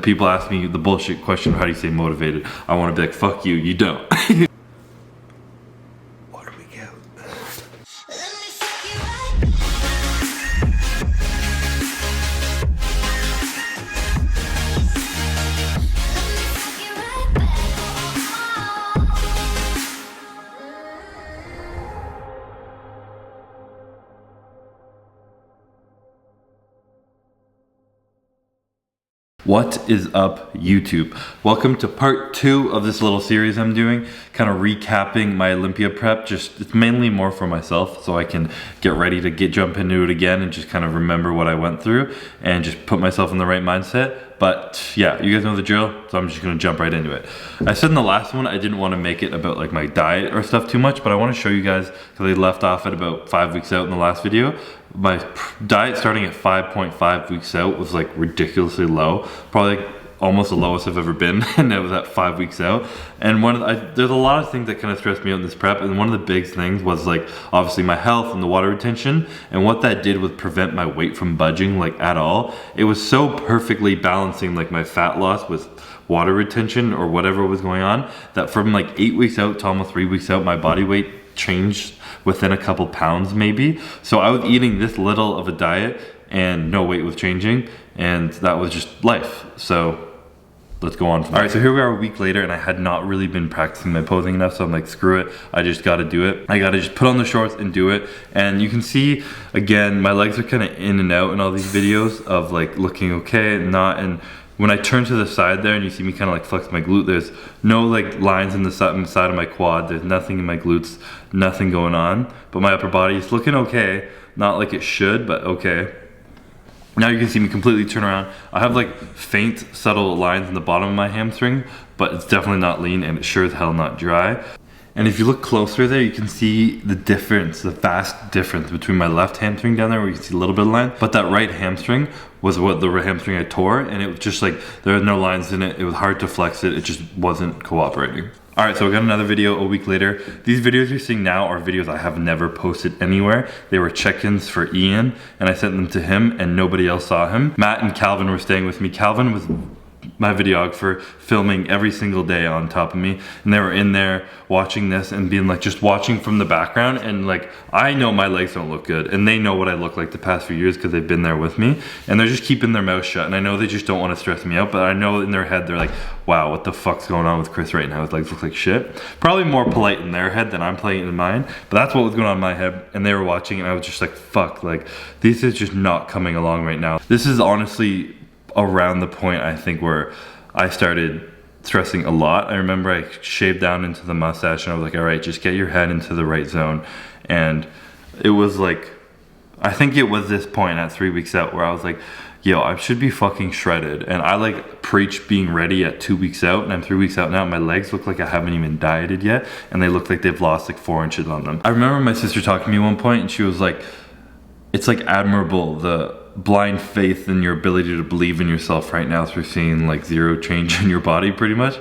people ask me the bullshit question, how do you stay motivated? I want to be like, fuck you, you don't. What do we get? What is up, YouTube? Welcome to part 2 of this little series I'm doing, kind of recapping my Olympia prep. It's mainly more for myself, so I can get ready to jump into it again and just kind of remember what I went through and just put myself in the right mindset. But yeah, you guys know the drill, so I'm just gonna jump right into it. I said in the last one I didn't want to make it about like my diet or stuff too much, but I want to show you guys, because I left off at about 5 weeks out in the last video. My diet starting at 5.5 weeks out was like ridiculously low, probably like almost the lowest I've ever been, and that was at 5 weeks out. And there's a lot of things that kind of stressed me out in this prep, and one of the big things was like obviously my health and the water retention, and what that did was prevent my weight from budging like at all. It was so perfectly balancing like my fat loss with water retention or whatever was going on, that from like 8 weeks out to almost 3 weeks out, my body weight changed within a couple pounds maybe. So I was eating this little of a diet and no weight was changing, and that was just life. So let's go on. All right, so here we are a week later, and I had not really been practicing my posing enough, so I'm like, screw it, I just gotta do it. I gotta just put on the shorts and do it. And you can see, again, my legs are kind of in and out in all these videos of like looking okay and not. And when I turn to the side there and you see me kind of like flex my glute, there's no like lines in the side of my quad, there's nothing in my glutes, nothing going on. But my upper body is looking okay, not like it should, but okay. Now you can see me completely turn around. I have like faint, subtle lines in the bottom of my hamstring, but it's definitely not lean, and it's sure as hell not dry. And if you look closer there, you can see the difference, the vast difference between my left hamstring down there, where you can see a little bit of line, but that right hamstring was what the hamstring I tore, and it was just like, there were no lines in it. It was hard to flex it. It just wasn't cooperating. All right, so we got another video a week later. These videos you're seeing now are videos I have never posted anywhere. They were check-ins for Ian, and I sent them to him, and nobody else saw him. Matt and Calvin were staying with me. Calvin was my videographer, filming every single day on top of me, and they were in there watching this and being like, just watching from the background. And like, I know my legs don't look good, and they know what I look like the past few years because they've been there with me, and they're just keeping their mouth shut. And I know they just don't want to stress me out, but I know in their head they're like, wow, what the fuck's going on with Chris right now? His legs look like shit. Probably more polite in their head than I'm polite in mine, but that's what was going on in my head. And they were watching, and I was just like, fuck, like this is just not coming along right now. This is honestly around the point I think where I started stressing a lot. I remember I shaved down into the mustache, and I was like, all right, just get your head into the right zone. And it was like, I think it was this point at 3 weeks out where I was like, yo, I should be fucking shredded. And I like preach being ready at 2 weeks out, and I'm 3 weeks out now. My legs look like I haven't even dieted yet, and they look like they've lost like 4 inches on them. I remember my sister talking to me one point, and she was like, it's like admirable, the blind faith in your ability to believe in yourself right now through seeing like zero change in your body. Pretty much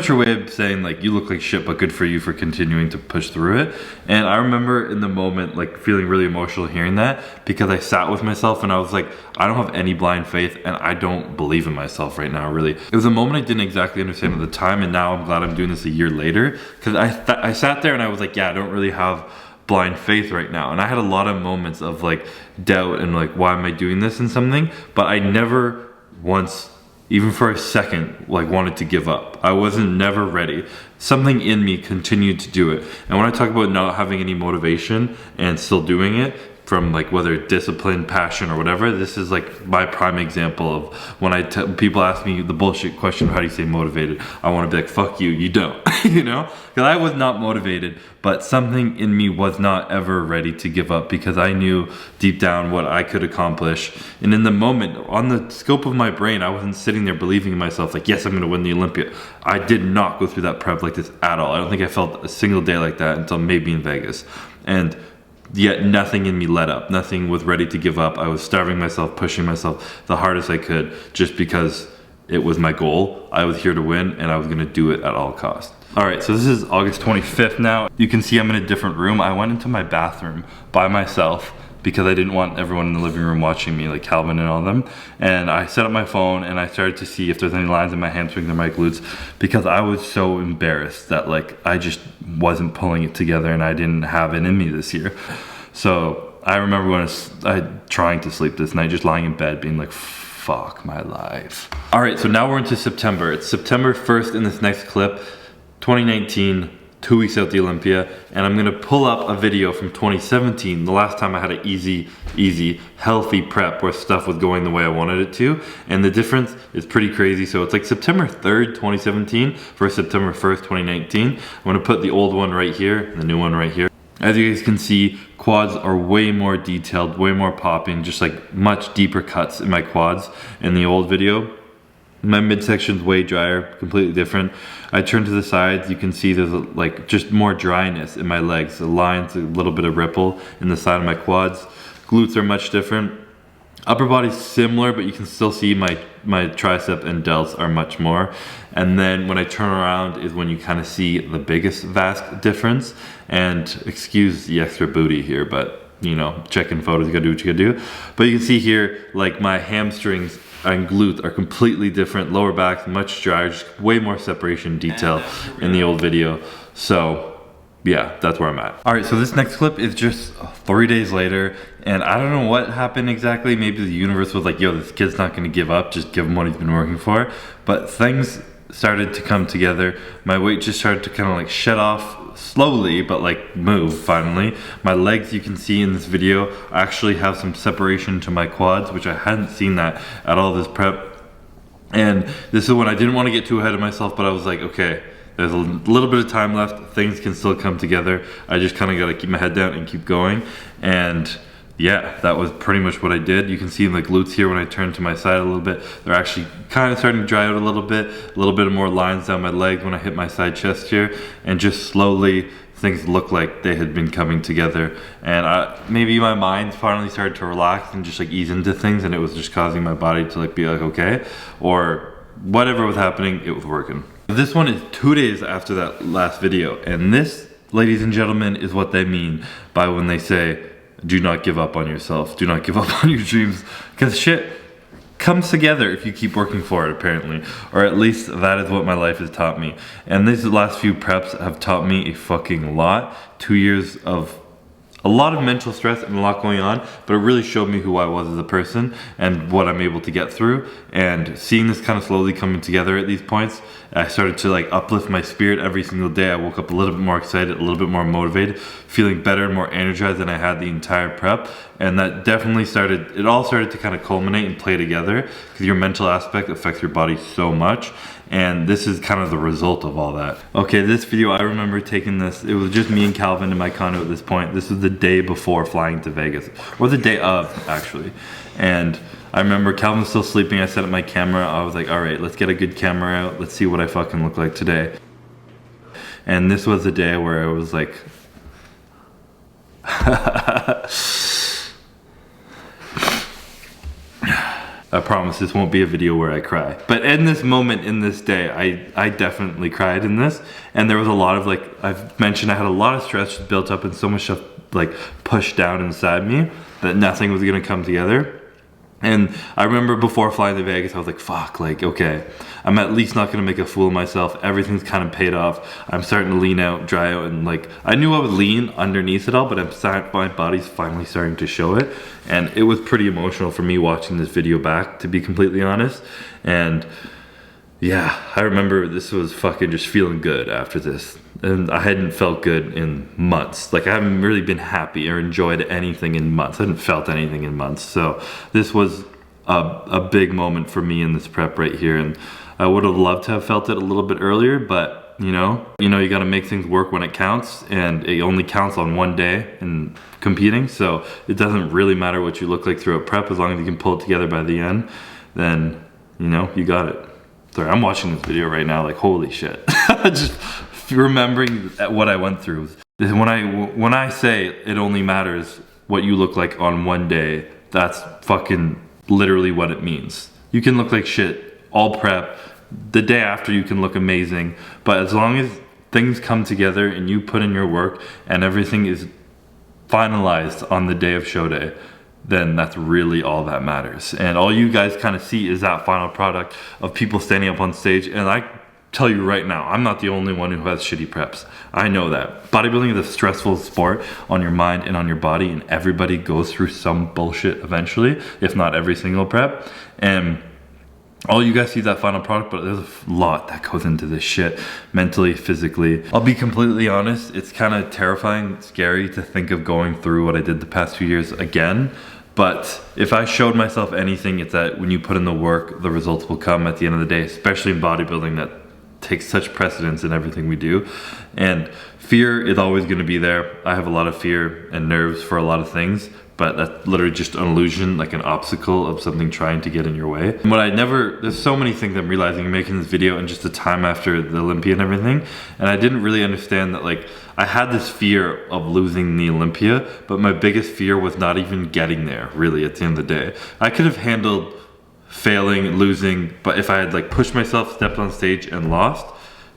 her way of saying like, you look like shit, but good for you for continuing to push through it. And I remember in the moment like feeling really emotional hearing that, because I sat with myself and I was like, I don't have any blind faith, and I don't believe in myself right now, really. It was a moment I didn't exactly understand at the time, and now I'm glad I'm doing this a year later, because I sat there and I was like, yeah, I don't really have blind faith right now. And I had a lot of moments of like doubt and like, why am I doing this and something, but I never once, even for a second, like wanted to give up. I wasn't never ready. Something in me continued to do it. And when I talk about not having any motivation and still doing it, from like whether discipline, passion, or whatever, this is like my prime example of when people ask me the bullshit question, how do you stay motivated? I want to be like, fuck you, you don't. You know, because I was not motivated, but something in me was not ever ready to give up, because I knew deep down what I could accomplish. And in the moment, on the scope of my brain, I wasn't sitting there believing in myself like, yes, I'm going to win the Olympia. I did not go through that prep like this at all. I don't think I felt a single day like that until maybe in Vegas. And yet nothing in me let up. Nothing was ready to give up. I was starving myself, pushing myself the hardest I could, just because it was my goal. I was here to win, and I was going to do it at all costs. All right, so this is August 25th now. You can see I'm in a different room. I went into my bathroom by myself because I didn't want everyone in the living room watching me, like Calvin and all them. And I set up my phone and I started to see if there's any lines in my hamstrings or my glutes, because I was so embarrassed that like I just wasn't pulling it together and I didn't have it in me this year. So I remember when I trying to sleep this night, just lying in bed being like, fuck my life. All right, so now we're into September. It's September 1st in this next clip, 2019, 2 weeks out the Olympia, and I'm gonna pull up a video from 2017, the last time I had an easy, healthy prep where stuff was going the way I wanted it to, and the difference is pretty crazy. So it's like September 3rd, 2017 versus September 1st, 2019. I'm gonna put the old one right here, and the new one right here. As you guys can see, quads are way more detailed, way more popping, just like much deeper cuts in my quads in the old video. My midsection's way drier, completely different. I turn to the sides, you can see there's like just more dryness in my legs. The lines, a little bit of ripple in the side of my quads. Glutes are much different. Upper body's similar, but you can still see my tricep and delts are much more. And then when I turn around is when you kind of see the biggest vast difference. And excuse the extra booty here, but you know, checking photos, you gotta do what you gotta do. But you can see here, like my hamstrings and glutes are completely different. Lower back, much drier, just way more separation detail in the old video. So yeah, that's where I'm at. All right, so this next clip is just 3 days later, and I don't know what happened exactly. Maybe the universe was like, yo, this kid's not gonna give up, just give him what he's been working for. But things started to come together. My weight just started to kind of like shed off slowly, but like move finally. My legs, you can see in this video, actually have some separation to my quads, which I hadn't seen that at all this prep. And this is when I didn't want to get too ahead of myself, but I was like, okay, there's a little bit of time left. Things can still come together. I just kind of got to keep my head down and keep going. And yeah, that was pretty much what I did. You can see my glutes here when I turn to my side a little bit. They're actually kind of starting to dry out a little bit of more lines down my leg when I hit my side chest here. And just slowly, things look like they had been coming together. And maybe my mind finally started to relax and just like ease into things, and it was just causing my body to like be like, okay, or whatever was happening, it was working. This one is 2 days after that last video, and this, ladies and gentlemen, is what they mean by when they say, do not give up on yourself, do not give up on your dreams, because shit comes together if you keep working for it, apparently, or at least that is what my life has taught me. And these last few preps have taught me a fucking lot. 2 years of a lot of mental stress and a lot going on, but it really showed me who I was as a person and what I'm able to get through. And seeing this kind of slowly coming together at these points, I started to like uplift my spirit every single day. I woke up a little bit more excited, a little bit more motivated, feeling better and more energized than I had the entire prep. And that definitely it all started to kind of culminate and play together, because your mental aspect affects your body so much. And this is kind of the result of all that. Okay, this video, I remember taking this, it was just me and Calvin in my condo at this point. This was the day before flying to Vegas, or the day of, actually. And I remember Calvin was still sleeping. I set up my camera. I was like, all right, let's get a good camera out. Let's see what I fucking look like today. And this was the day where I was like, I promise this won't be a video where I cry. But in this moment, in this day, I definitely cried in this. And there was a lot of, like I've mentioned, I had a lot of stress built up and so much stuff like pushed down inside me that nothing was gonna come together. And I remember before flying to Vegas, I was like, fuck, like, okay, I'm at least not gonna make a fool of myself. Everything's kind of paid off. I'm starting to lean out, dry out, and like, I knew I would lean underneath it all, but my body's finally starting to show it. And it was pretty emotional for me watching this video back, to be completely honest. And yeah, I remember this was fucking just feeling good after this. And I hadn't felt good in months. Like I haven't really been happy or enjoyed anything in months. I hadn't felt anything in months. So this was a big moment for me in this prep right here. And I would have loved to have felt it a little bit earlier, but you gotta make things work when it counts, and it only counts on one day in competing. So it doesn't really matter what you look like through a prep, as long as you can pull it together by the end, then you got it. Sorry, I'm watching this video right now like, holy shit. Just remembering what I went through. When I say it only matters what you look like on one day, that's fucking literally what it means. You can look like shit all prep. The day after you can look amazing, but as long as things come together and you put in your work and everything is finalized on the day of show day, then that's really all that matters. And all you guys kind of see is that final product of people standing up on stage. And I tell you right now, I'm not the only one who has shitty preps. I know that. Bodybuilding is a stressful sport on your mind and on your body, and everybody goes through some bullshit eventually, if not every single prep. And all you guys see that final product, but there's a lot that goes into this shit, mentally, physically. I'll be completely honest, it's kind of terrifying, scary to think of going through what I did the past few years again. But if I showed myself anything, it's that when you put in the work, the results will come at the end of the day, especially in bodybuilding that takes such precedence in everything we do. And fear is always going to be there. I have a lot of fear and nerves for a lot of things, but that's literally just an illusion, like an obstacle of something trying to get in your way. And there's so many things I'm realizing making this video and just the time after the Olympia and everything. And I didn't really understand that, like, I had this fear of losing the Olympia, but my biggest fear was not even getting there, really, at the end of the day. I could have handled failing, losing, but if I had like pushed myself, stepped on stage and lost,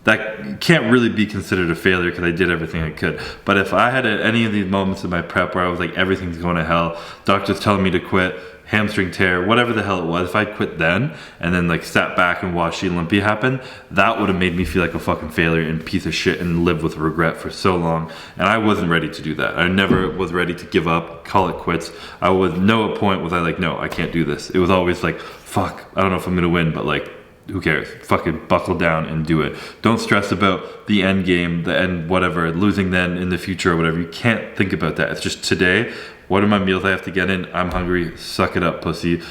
that can't really be considered a failure because I did everything I could. But if I had any of these moments in my prep where I was like, everything's going to hell, doctor's telling me to quit, hamstring tear, whatever the hell it was, if I quit then and then like sat back and watched the Olympia happen, that would have made me feel like a fucking failure and piece of shit and live with regret for so long. And I wasn't ready to do that. I never was ready to give up, call it quits. I was no point was I like, no, I can't do this. It was always like, fuck, I don't know if I'm gonna win, but like, who cares? Fucking buckle down and do it. Don't stress about the end game, the end whatever, losing then in the future or whatever. You can't think about that. It's just today. What are my meals I have to get in? I'm hungry. Suck it up, pussy.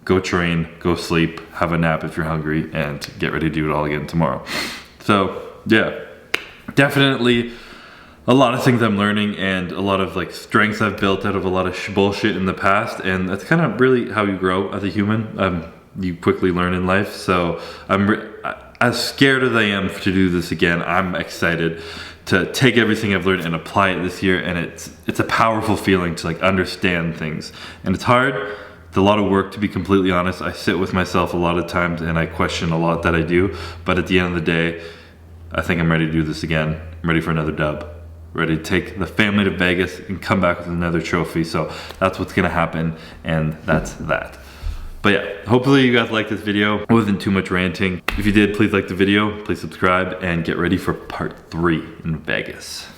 Go train, go sleep, have a nap if you're hungry, and get ready to do it all again tomorrow. So yeah, definitely a lot of things I'm learning and a lot of like strengths I've built out of a lot of bullshit in the past. And that's kind of really how you grow as a human. You quickly learn in life. So as scared as I am to do this again, I'm excited to take everything I've learned and apply it this year. And it's a powerful feeling to like understand things. And it's hard. It's a lot of work, to be completely honest. I sit with myself a lot of times and I question a lot that I do. But at the end of the day, I think I'm ready to do this again. I'm ready for another dub. Ready to take the family to Vegas and come back with another trophy. So that's what's gonna happen, and that's that. But yeah, hopefully you guys liked this video. It wasn't too much ranting. If you did, please like the video, please subscribe, and get ready for part 3 in Vegas.